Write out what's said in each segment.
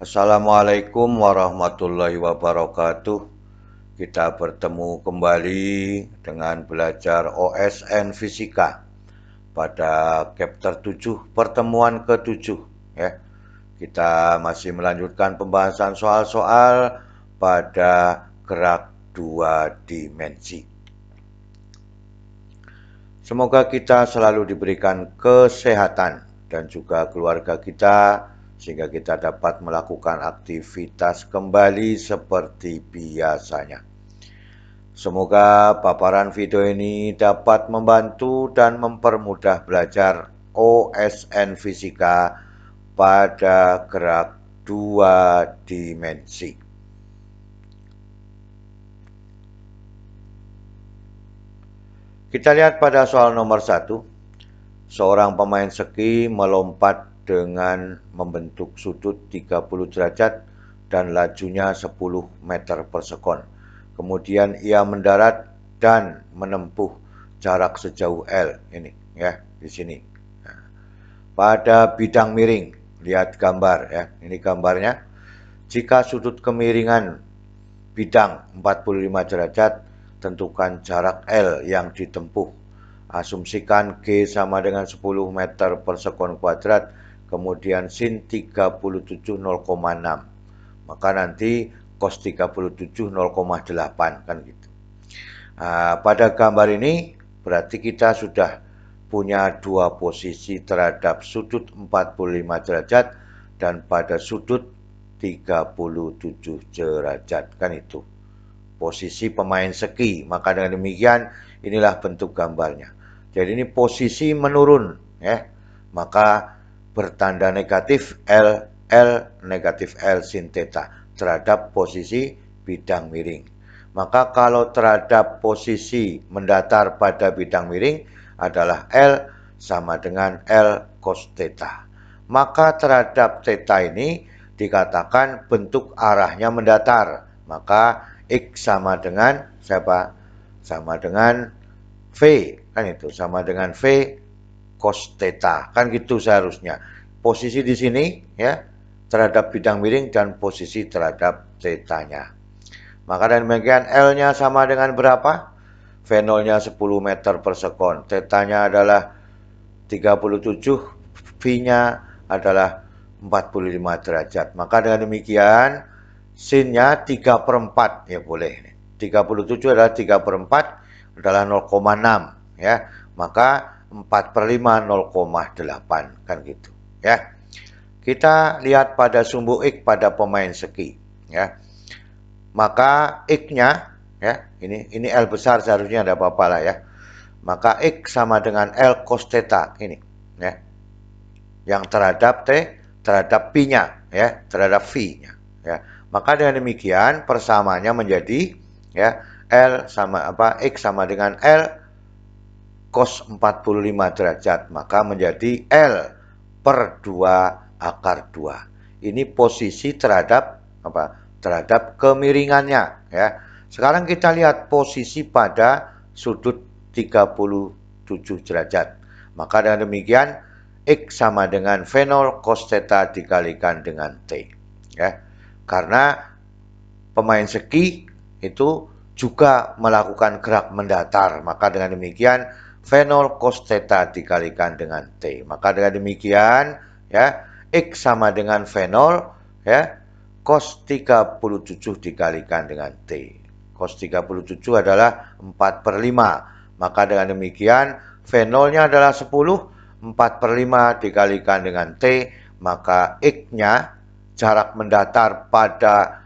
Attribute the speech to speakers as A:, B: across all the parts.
A: Assalamualaikum warahmatullahi wabarakatuh. Kita bertemu kembali dengan belajar OSN Fisika pada chapter 7 pertemuan ke-7 ya. Kita masih melanjutkan pembahasan soal-soal pada gerak dua dimensi. Semoga kita selalu diberikan kesehatan dan juga keluarga kita sehingga kita dapat melakukan aktivitas kembali seperti biasanya. Semoga paparan video ini dapat membantu dan mempermudah belajar OSN Fisika pada gerak dua dimensi. Kita lihat pada soal nomor 1. Seorang pemain ski melompat dengan membentuk sudut 30 derajat dan lajunya 10 meter per sekon. Kemudian ia mendarat dan menempuh jarak sejauh L. Ini ya, di sini. Pada bidang miring, lihat gambar ya. Ini gambarnya. Jika sudut kemiringan bidang 45 derajat, tentukan jarak L yang ditempuh. Asumsikan G sama dengan 10 meter per sekon kuadrat, kemudian sin 37 0,6. Maka nanti cos 37 0,8 kan gitu. Pada gambar ini berarti kita sudah punya dua posisi terhadap sudut 45 derajat dan pada sudut 37 derajat kan itu. Posisi pemain ski. Maka dengan demikian inilah bentuk gambarnya. Jadi ini posisi menurun ya. Maka bertanda negatif L negatif L sin theta terhadap posisi bidang miring. Maka kalau terhadap posisi mendatar pada bidang miring adalah L sama dengan L cos theta. Maka terhadap theta ini dikatakan bentuk arahnya mendatar. Maka X sama dengan siapa? Sama dengan V, kan itu, sama dengan V cos theta, kan gitu seharusnya. Posisi di sini ya terhadap bidang miring dan posisi terhadap theta-nya. Maka dan demikian L-nya sama dengan berapa? V0-nya 10 meter per sekon, theta-nya adalah 37, V-nya adalah 45 derajat. Maka dengan demikian sin-nya 3/4 ya boleh. 37 adalah 3/4 adalah 0,6 ya. Maka 4/5 0,8 kan gitu ya. Kita lihat pada sumbu X pada pemain ski ya. Maka X-nya ya, ini L besar seharusnya ada apa-apa lah ya. Maka X sama dengan L cos theta ini ya. Yang terhadap P-nya ya, terhadap V-nya ya. Maka dengan demikian persamaannya menjadi ya L sama X sama dengan L cos 45 derajat, maka menjadi L per 2 akar 2. Ini posisi terhadap terhadap kemiringannya ya. Sekarang kita lihat posisi pada sudut 37 derajat. Maka dengan demikian X sama dengan V0 cos theta dikalikan dengan T ya. Karena pemain ski itu juga melakukan gerak mendatar, maka dengan demikian V0 cos theta dikalikan dengan T. Maka dengan demikian ya X sama dengan V0 ya cos 37 dikalikan dengan T. Cos 37 adalah 4/5. Maka dengan demikian V0-nya adalah 10, 4/5 dikalikan dengan T, maka X-nya jarak mendatar pada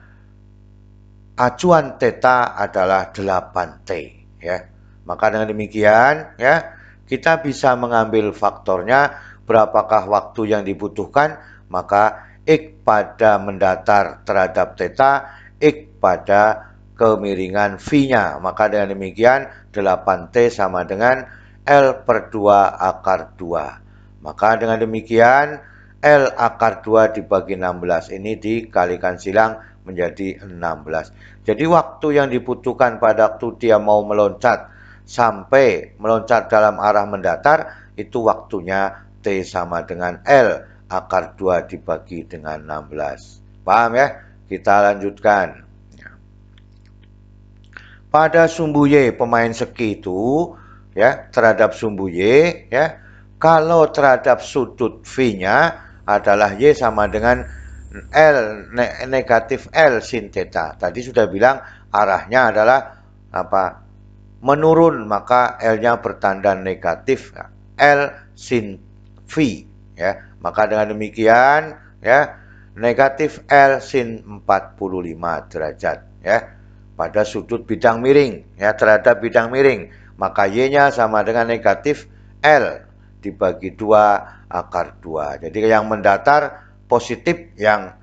A: acuan theta adalah 8T ya. Maka dengan demikian ya kita bisa mengambil faktornya berapakah waktu yang dibutuhkan, maka X pada mendatar terhadap theta, X pada kemiringan V-nya. Maka dengan demikian 8T sama dengan L per 2 akar 2. Maka dengan demikian L akar 2 dibagi 16 ini dikalikan silang menjadi 16. Jadi waktu yang dibutuhkan pada waktu dia mau meloncat sampai meloncat dalam arah mendatar itu waktunya T sama dengan L akar 2 dibagi dengan 16. Paham ya? Kita lanjutkan. Pada sumbu Y pemain seki itu ya terhadap sumbu Y ya, kalau terhadap sudut V-nya adalah Y sama dengan negatif L sin theta. Tadi sudah bilang arahnya adalah apa? Menurun, maka L-nya bertanda negatif L sin V ya. Maka dengan demikian ya, negatif L sin 45 derajat ya pada sudut bidang miring ya, terhadap bidang miring, maka Y-nya sama dengan negatif L dibagi 2 akar 2. Jadi yang mendatar positif, yang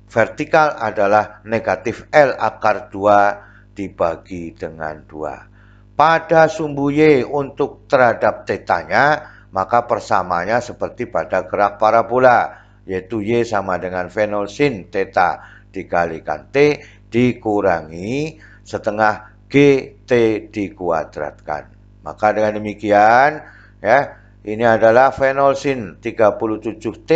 A: vertikal adalah negatif L akar 2 dibagi dengan 2. Pada sumbu Y untuk terhadap tetanya, maka persamaannya seperti pada gerak parabola, yaitu Y sama dengan V0 sin theta dikalikan T dikurangi setengah GT dikuadratkan. Maka dengan demikian ya, ini adalah V0 sin 37T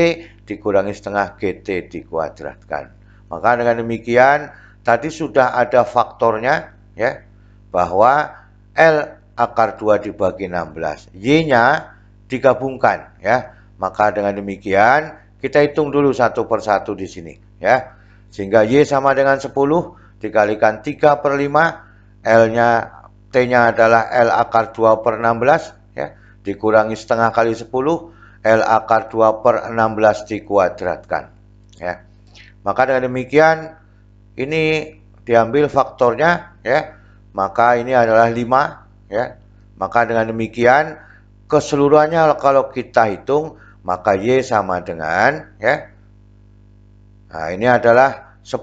A: dikurangi setengah GT dikuadratkan. Maka dengan demikian tadi sudah ada faktornya ya, bahwa L akar 2 dibagi 16, Y-nya digabungkan ya. Maka dengan demikian kita hitung dulu satu persatu di sini ya. Sehingga Y sama dengan 10 dikalikan 3/5, L-nya T-nya adalah L akar 2 per 16 ya, dikurangi setengah kali 10, L akar 2 per 16 dikuadratkan ya. Maka dengan demikian ini diambil faktornya ya, maka ini adalah 5 ya. Maka dengan demikian keseluruhannya kalau kita hitung, maka Y sama dengan ya, nah ini adalah 10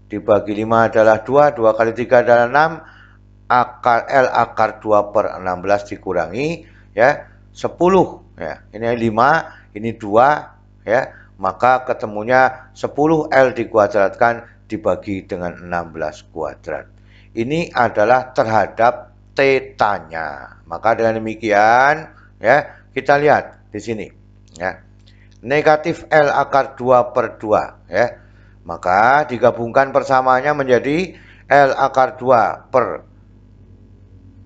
A: dibagi 5 adalah 2, 2 kali 3 adalah 6, akar L akar 2 per 16 dikurangi ya 10 ya, ini 5, ini 2 ya, maka ketemunya 10 L dikuadratkan dibagi dengan 16 kuadrat. Ini adalah terhadap tetanya. Maka dengan demikian ya, kita lihat di sini ya, negatif L akar 2 per 2 ya, maka digabungkan persamaannya menjadi L akar 2 per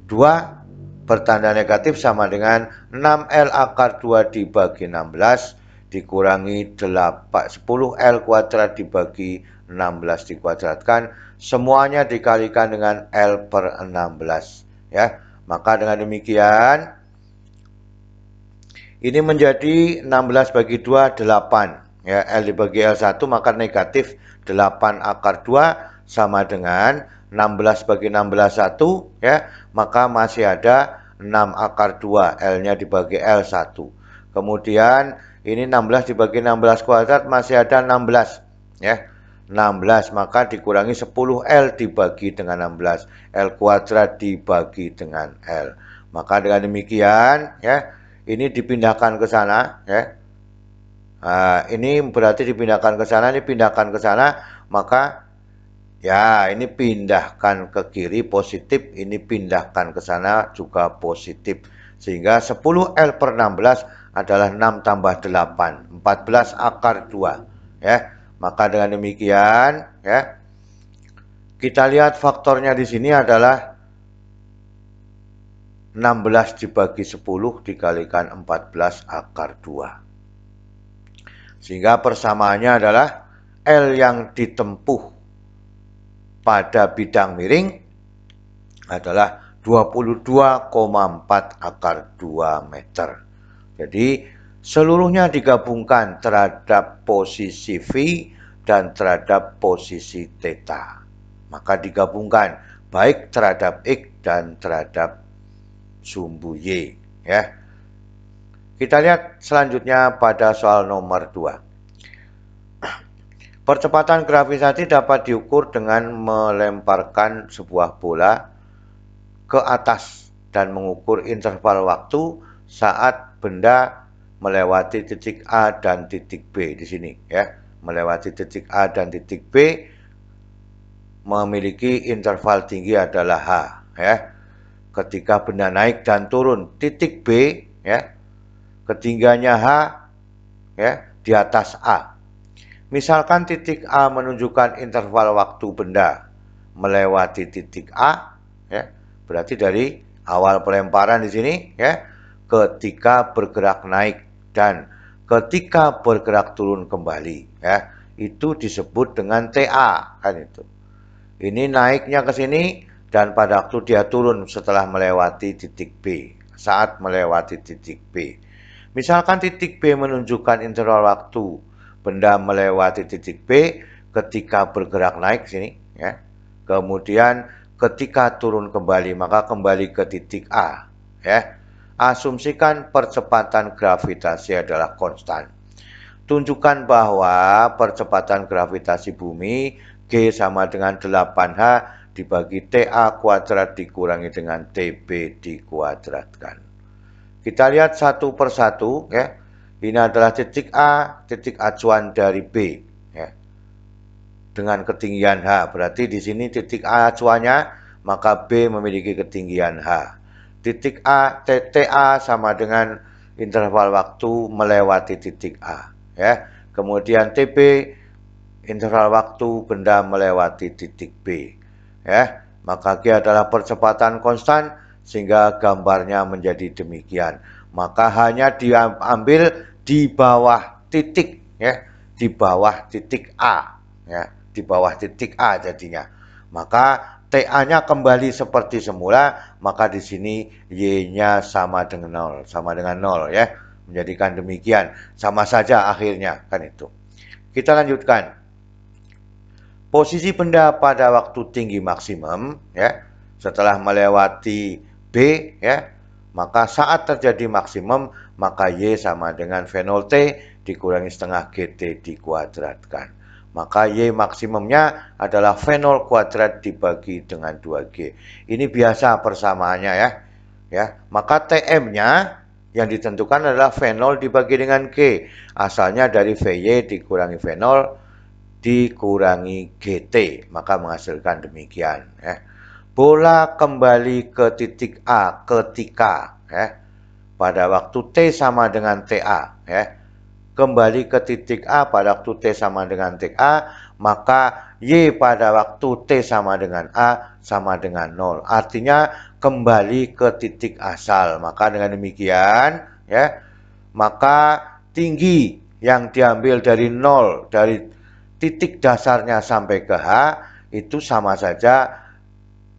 A: 2 bertanda negatif sama dengan 6L akar 2 dibagi 16 dikurangi 10L kuadrat dibagi 16 dikuadratkan, semuanya dikalikan dengan L per 16 ya. Maka dengan demikian ini menjadi 16 bagi 2 8 ya, L dibagi L1 maka negatif 8 akar 2 sama dengan 16 bagi 16 1 ya, maka masih ada 6 akar 2, L-nya dibagi L1. Kemudian ini 16 dibagi 16 kuadrat masih ada 16 ya. 16 maka dikurangi 10L dibagi dengan 16, L kuadrat dibagi dengan L. Maka dengan demikian ya, ini dipindahkan ke sana ya. Nah, ini berarti dipindahkan ke sana, ini pindahkan ke sana, maka ya ini pindahkan ke kiri positif, ini pindahkan ke sana juga positif. Sehingga 10L per 16 adalah 6 tambah 8, 14 akar 2 ya. Maka dengan demikian ya, kita lihat faktornya di sini adalah 16 dibagi 10 dikalikan 14 akar 2. Sehingga persamaannya adalah L yang ditempuh pada bidang miring adalah 22,4 akar 2 meter. Jadi seluruhnya digabungkan terhadap posisi V dan terhadap posisi theta. Maka digabungkan baik terhadap X dan terhadap sumbu Y ya. Kita lihat selanjutnya pada soal nomor 2. Percepatan gravitasi dapat diukur dengan melemparkan sebuah bola ke atas dan mengukur interval waktu saat benda melewati titik A dan titik B di sini ya. Melewati titik A dan titik B memiliki interval tinggi adalah H ya. Ketika benda naik dan turun titik B ya, ketinggiannya H ya di atas A. Misalkan titik A menunjukkan interval waktu benda melewati titik A, ya, berarti dari awal pelemparan di sini, ya, ketika bergerak naik dan ketika bergerak turun kembali, ya, itu disebut dengan TA, kan itu. Ini naiknya ke sini dan pada waktu dia turun setelah melewati titik B, saat melewati titik B. Misalkan titik B menunjukkan interval waktu benda melewati titik B ketika bergerak naik sini, ya. Kemudian ketika turun kembali maka kembali ke titik A, ya. Asumsikan percepatan gravitasi adalah konstan. Tunjukkan bahwa percepatan gravitasi bumi G sama dengan 8H dibagi TA kuadrat dikurangi dengan TB dikuadratkan. Kita lihat satu persatu, ya. Ini adalah titik A, titik acuan dari B, ya. Dengan ketinggian H. Berarti di sini titik A acuannya, maka B memiliki ketinggian H. Titik A, TA sama dengan interval waktu melewati titik A, ya. Kemudian TB interval waktu benda melewati titik B, ya. Maka G adalah percepatan konstan sehingga gambarnya menjadi demikian. Maka hanya diambil di bawah titik, ya, di bawah titik A, ya, di bawah titik A jadinya. Maka TA-nya kembali seperti semula, maka di sini Y-nya sama dengan 0, ya. Menjadikan demikian, sama saja akhirnya, kan itu. Kita lanjutkan. Posisi benda pada waktu tinggi maksimum, ya, setelah melewati B, ya, maka saat terjadi maksimum, maka Y sama dengan V0T dikurangi setengah GT dikuadratkan. Maka Y maksimumnya adalah V0 kuadrat dibagi dengan 2G. Ini biasa persamaannya, ya. Ya, maka TM-nya yang ditentukan adalah V0 dibagi dengan G. Asalnya dari VY dikurangi V0 dikurangi GT, maka menghasilkan demikian, ya. Bola kembali ke titik A ketika, ya, pada waktu T sama dengan TA, ya. Kembali ke titik A pada waktu T sama dengan TA, maka Y pada waktu T sama dengan A sama dengan 0. Artinya kembali ke titik asal. Maka dengan demikian, ya, maka tinggi yang diambil dari 0, dari titik dasarnya sampai ke H, itu sama saja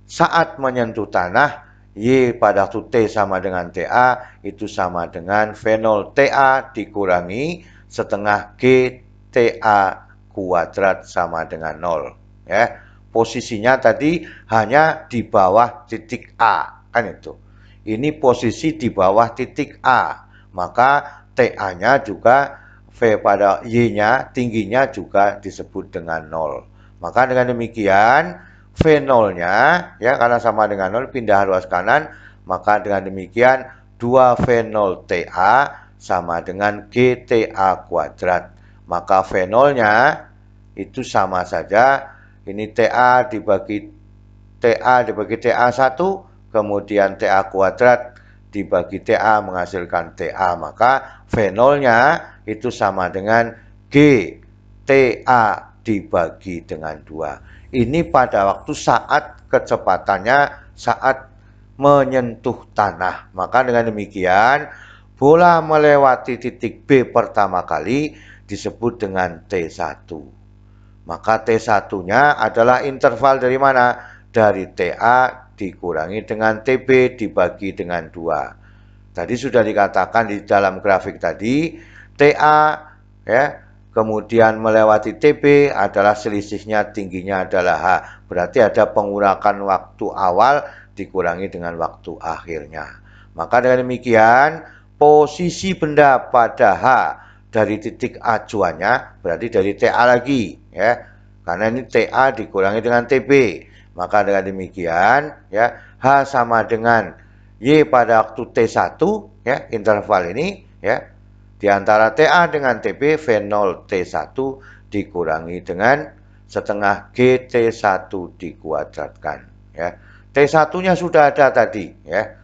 A: saat menyentuh tanah, Y pada waktu T sama dengan TA, itu sama dengan V0 TA dikurangi setengah G TA kuadrat sama dengan 0. Ya. Posisinya tadi hanya di bawah titik A, kan itu. Ini posisi di bawah titik A, maka TA-nya juga V pada Y-nya, tingginya juga disebut dengan 0. Maka dengan demikian, V0-nya, ya, karena sama dengan 0, pindah ruas kanan, maka dengan demikian 2V0TA sama dengan GTA kuadrat. Maka V0-nya itu sama saja, ini TA dibagi TA1, kemudian TA kuadrat dibagi TA menghasilkan TA. Maka V0-nya itu sama dengan G TA dibagi dengan 2. Ini pada waktu saat kecepatannya saat menyentuh tanah. Maka dengan demikian, bola melewati titik B pertama kali disebut dengan T1. Maka T1-nya adalah interval dari mana? Dari TA dikurangi dengan TB dibagi dengan 2. Tadi sudah dikatakan di dalam grafik tadi, TA, ya, kemudian melewati TB adalah selisihnya tingginya adalah H. Berarti ada pengurangan waktu awal dikurangi dengan waktu akhirnya. Maka dengan demikian, posisi benda pada H dari titik acuannya berarti dari TA lagi, ya. Karena ini TA dikurangi dengan TB. Maka dengan demikian, ya, H sama dengan Y pada waktu T1, ya, interval ini, ya. Di antara TA dengan TB, V0 T1 dikurangi dengan setengah GT1 dikuadratkan, ya. T1-nya sudah ada tadi, ya.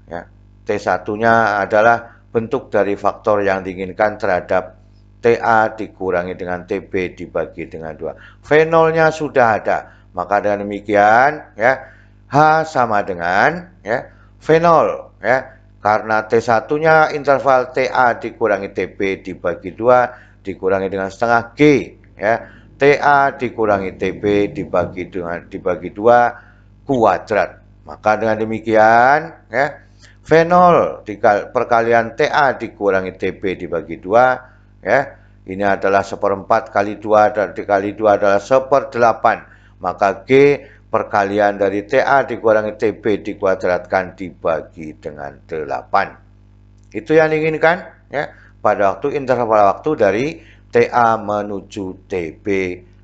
A: Ya. T1-nya adalah bentuk dari faktor yang diinginkan terhadap TA dikurangi dengan TB dibagi dengan 2. Fenolnya sudah ada. Maka dengan demikian ya H sama dengan ya fenol ya. Karena T1-nya interval TA dikurangi TB dibagi 2 dikurangi dengan setengah G ya. TA dikurangi TB dibagi 2 kuadrat. Maka dengan demikian ya fenol perkalian TA dikurangi TB dibagi 2 ya. Ini adalah 1/4 kali 2 dan dikali 2 adalah 1/8. Maka G perkalian dari TA dikurangi TB dikuadratkan dibagi dengan 8. Itu yang diinginkan ya. Pada waktu interval waktu dari TA menuju TB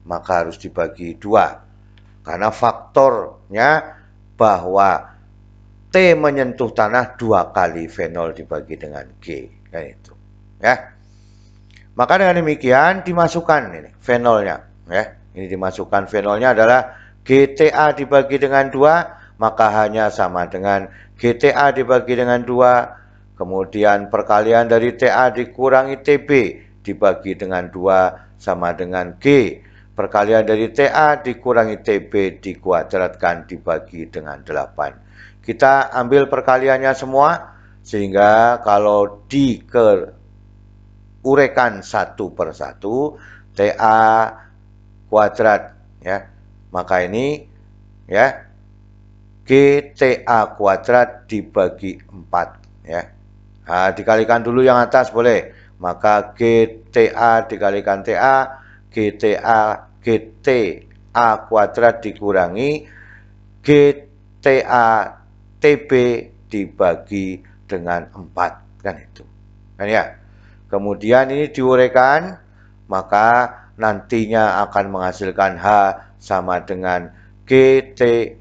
A: maka harus dibagi 2. Karena faktornya bahwa T menyentuh tanah 2 kali fenol dibagi dengan G. Kan itu ya. Maka dengan demikian dimasukkan ini fenolnya ya. Ini dimasukkan fenolnya adalah GTA dibagi dengan 2 maka hanya sama dengan GTA dibagi dengan 2 kemudian perkalian dari TA dikurangi TB dibagi dengan 2 sama dengan G perkalian dari TA dikurangi TB dikuadratkan dibagi dengan 8. Kita ambil perkaliannya semua sehingga kalau urekan satu per satu TA kuadrat ya maka ini ya GTA kuadrat dibagi 4 ya. Nah, dikalikan dulu yang atas boleh maka GTA dikalikan TA GTA kuadrat dikurangi GTA TB dibagi dengan 4 kan itu kan ya. Kemudian ini diuraikan, maka nantinya akan menghasilkan H sama dengan GTA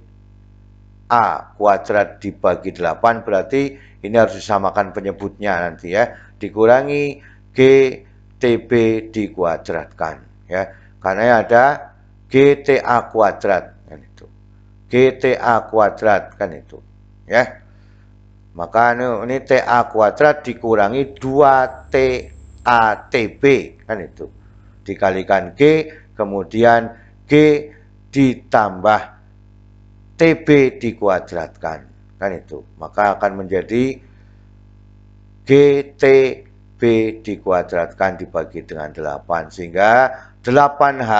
A: kuadrat dibagi 8, berarti ini harus disamakan penyebutnya nanti ya. Dikurangi GTB dikuadratkan ya. Karena ada GTA kuadrat kan itu. GTA kuadrat kan itu ya. Maka ini TA kuadrat dikurangi 2TATB kan itu. Dikalikan G, kemudian G ditambah TB dikuadratkan. Kan itu. Maka akan menjadi GTB dikuadratkan dibagi dengan 8. Sehingga 8H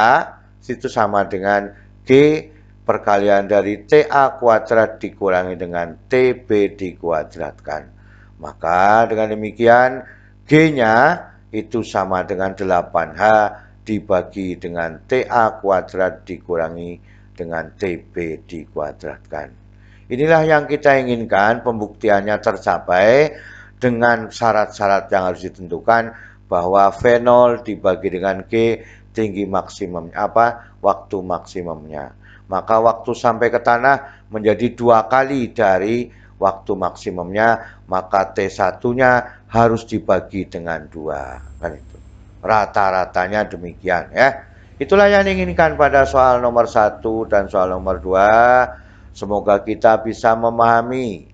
A: itu sama dengan G perkalian dari TA kuadrat dikurangi dengan TB dikuadratkan. Maka dengan demikian G-nya itu sama dengan 8H dibagi dengan TA kuadrat dikurangi dengan TB dikuadratkan. Inilah yang kita inginkan, pembuktiannya tercapai dengan syarat-syarat yang harus ditentukan bahwa fenol dibagi dengan G tinggi maksimum waktu maksimumnya. Maka waktu sampai ke tanah menjadi 2 kali dari waktu maksimumnya, maka T1-nya harus dibagi dengan 2. Kan itu. Rata-ratanya demikian ya. Itulah yang diinginkan pada soal nomor 1 dan soal nomor 2. Semoga kita bisa memahami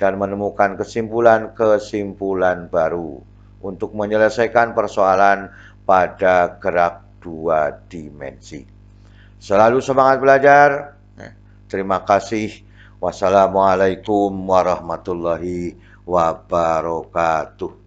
A: dan menemukan kesimpulan-kesimpulan baru untuk menyelesaikan persoalan pada gerak 2 dimensi. Selalu semangat belajar. Terima kasih. Wassalamualaikum warahmatullahi wabarakatuh.